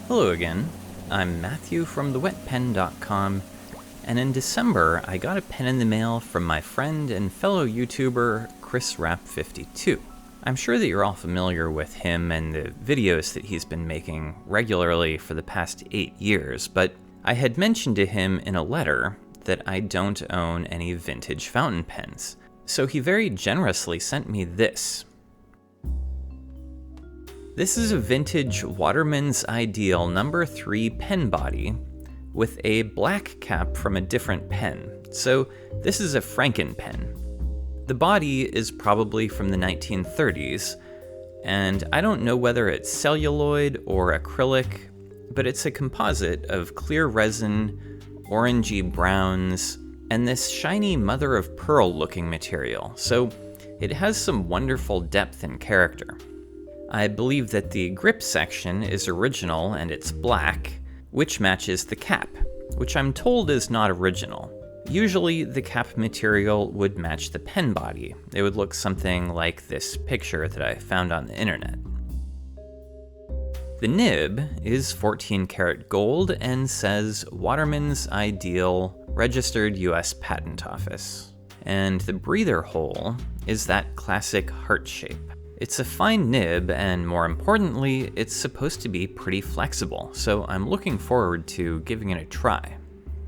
Hello again, I'm Matthew from thewetpen.com, and in December I got a pen in the mail from my friend and fellow YouTuber ChrisRap52. I'm sure that you're all familiar with him and the videos that he's been making regularly for the past 8 years, but I had mentioned to him in a letter that I don't own any vintage fountain pens, so he very generously sent me this. This is a vintage Waterman's Ideal No. 3 pen body with a black cap from a different pen, so this is a Franken pen. The body is probably from the 1930s, and I don't know whether it's celluloid or acrylic, but it's a composite of clear resin, orangey browns, and this shiny mother-of-pearl looking material, so it has some wonderful depth and character. I believe that the grip section is original and it's black, which matches the cap, which I'm told is not original. Usually the cap material would match the pen body. It would look something like this picture that I found on the internet. The nib is 14 karat gold and says Waterman's Ideal, registered US Patent Office. And the breather hole is that classic heart shape. It's a fine nib, and more importantly, it's supposed to be pretty flexible, so I'm looking forward to giving it a try.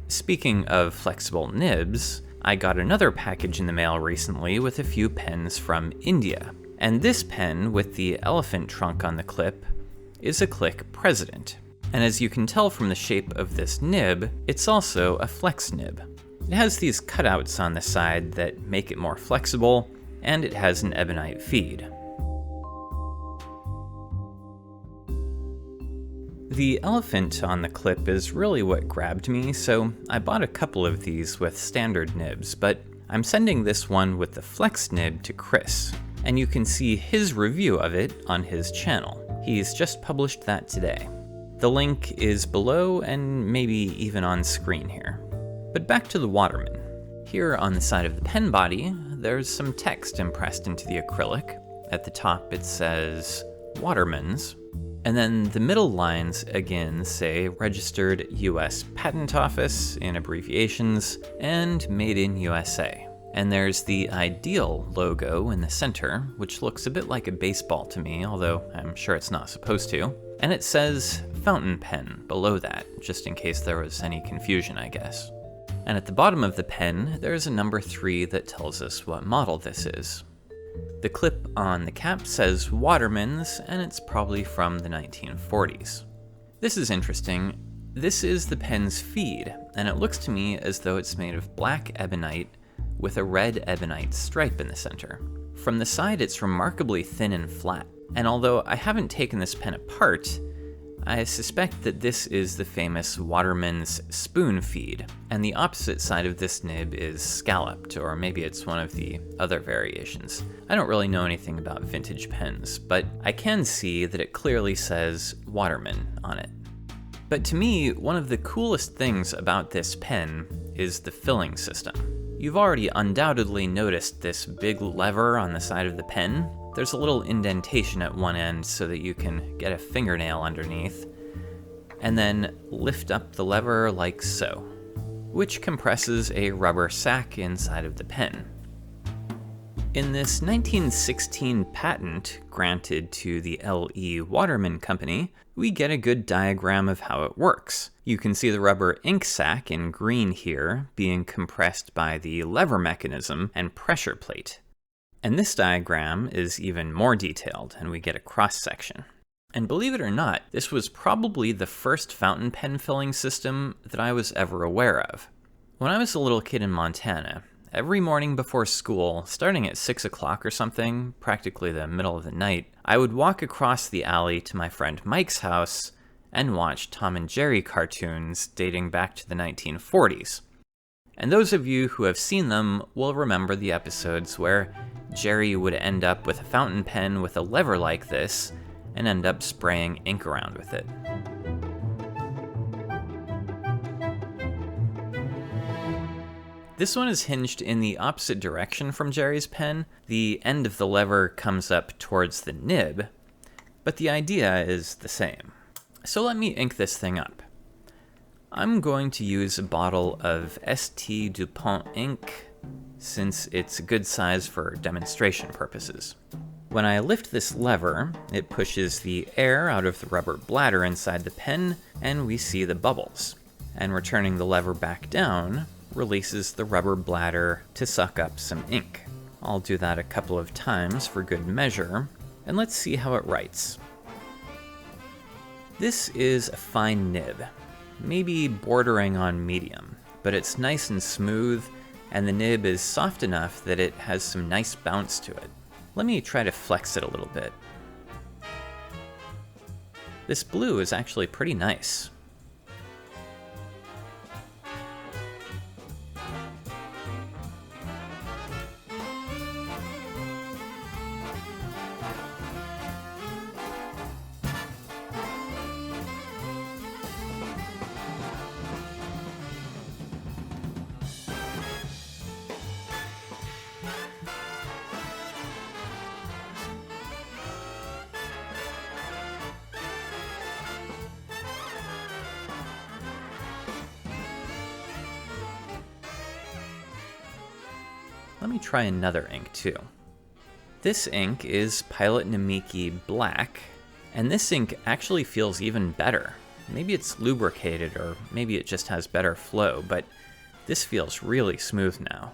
Speaking of flexible nibs, I got another package in the mail recently with a few pens from India, and this pen with the elephant trunk on the clip is a Click President. And as you can tell from the shape of this nib, it's also a flex nib. It has these cutouts on the side that make it more flexible, and it has an ebonite feed. The elephant on the clip is really what grabbed me, so I bought a couple of these with standard nibs, but I'm sending this one with the flex nib to Chris, and you can see his review of it on his channel. He's just published that today. The link is below and maybe even on screen here. But back to the Waterman. Here on the side of the pen body, there's some text impressed into the acrylic. At the top it says Waterman's. And then the middle lines again say registered US Patent Office in abbreviations and made in USA. And there's the Ideal logo in the center, which looks a bit like a baseball to me, although I'm sure it's not supposed to. And it says fountain pen below that, just in case there was any confusion, I guess. And at the bottom of the pen, there's a number 3 that tells us what model this is. The clip on the cap says Waterman's, and it's probably from the 1940s. This is interesting. This is the pen's feed, and it looks to me as though it's made of black ebonite with a red ebonite stripe in the center. From the side, it's remarkably thin and flat, and although I haven't taken this pen apart, I suspect that this is the famous Waterman's spoon feed, and the opposite side of this nib is scalloped, or maybe it's one of the other variations. I don't really know anything about vintage pens, but I can see that it clearly says Waterman on it. But to me, one of the coolest things about this pen is the filling system. You've already undoubtedly noticed this big lever on the side of the pen. There's a little indentation at one end so that you can get a fingernail underneath, and then lift up the lever like so, which compresses a rubber sac inside of the pen. In this 1916 patent granted to the L.E. Waterman Company, we get a good diagram of how it works. You can see the rubber ink sac in green here being compressed by the lever mechanism and pressure plate. And this diagram is even more detailed, and we get a cross-section. And believe it or not, this was probably the first fountain pen filling system that I was ever aware of. When I was a little kid in Montana, every morning before school, starting at 6 o'clock or something, practically the middle of the night, I would walk across the alley to my friend Mike's house and watch Tom and Jerry cartoons dating back to the 1940s. And those of you who have seen them will remember the episodes where Jerry would end up with a fountain pen with a lever like this and end up spraying ink around with it. This one is hinged in the opposite direction from Jerry's pen. The end of the lever comes up towards the nib, but the idea is the same. So let me ink this thing up. I'm going to use a bottle of St. Dupont ink since it's a good size for demonstration purposes. When I lift this lever, it pushes the air out of the rubber bladder inside the pen, and we see the bubbles. And returning the lever back down releases the rubber bladder to suck up some ink. I'll do that a couple of times for good measure, and let's see how it writes. This is a fine nib, maybe bordering on medium, but it's nice and smooth, and the nib is soft enough that it has some nice bounce to it. Let me try to flex it a little bit. This blue is actually pretty nice. Let me try another ink too. This ink is Pilot Namiki Black, and this ink actually feels even better. Maybe it's lubricated, or maybe it just has better flow, but this feels really smooth now.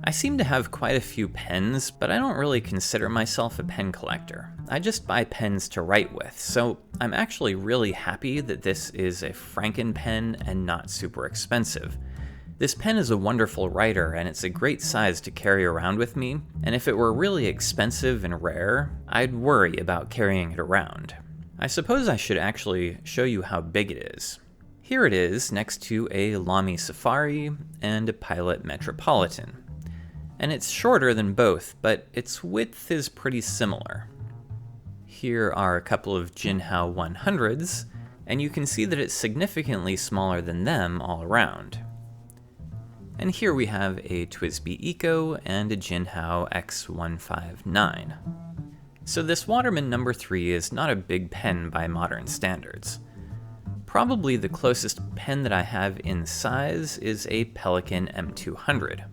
I seem to have quite a few pens, but I don't really consider myself a pen collector. I just buy pens to write with, so I'm actually really happy that this is a Franken pen and not super expensive. This pen is a wonderful writer, and it's a great size to carry around with me, and if it were really expensive and rare, I'd worry about carrying it around. I suppose I should actually show you how big it is. Here it is next to a Lamy Safari and a Pilot Metropolitan. And it's shorter than both, but its width is pretty similar. Here are a couple of Jinhao 100s, and you can see that it's significantly smaller than them all around. And here we have a TWSBI Eco and a Jinhao X159. So this Waterman No. 3 is not a big pen by modern standards. Probably the closest pen that I have in size is a Pelikan M200.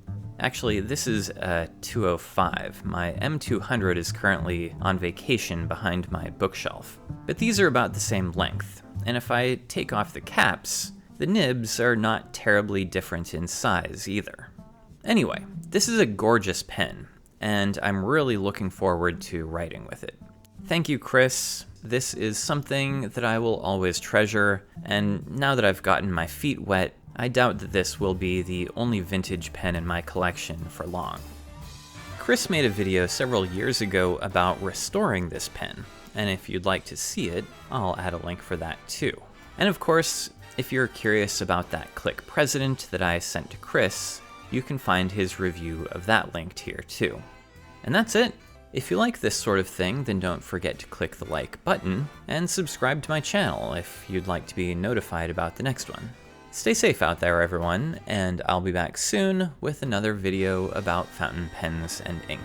Actually, this is a 205. My M200 is currently on vacation behind my bookshelf. But these are about the same length, and if I take off the caps, the nibs are not terribly different in size either. Anyway, this is a gorgeous pen, and I'm really looking forward to writing with it. Thank you, Chris. This is something that I will always treasure, and now that I've gotten my feet wet, I doubt that this will be the only vintage pen in my collection for long. Chris made a video several years ago about restoring this pen, and if you'd like to see it, I'll add a link for that too. And of course, if you're curious about that Click President that I sent to Chris, you can find his review of that linked here too. And that's it. If you like this sort of thing, then don't forget to click the like button, and subscribe to my channel if you'd like to be notified about the next one. Stay safe out there, everyone, and I'll be back soon with another video about fountain pens and ink.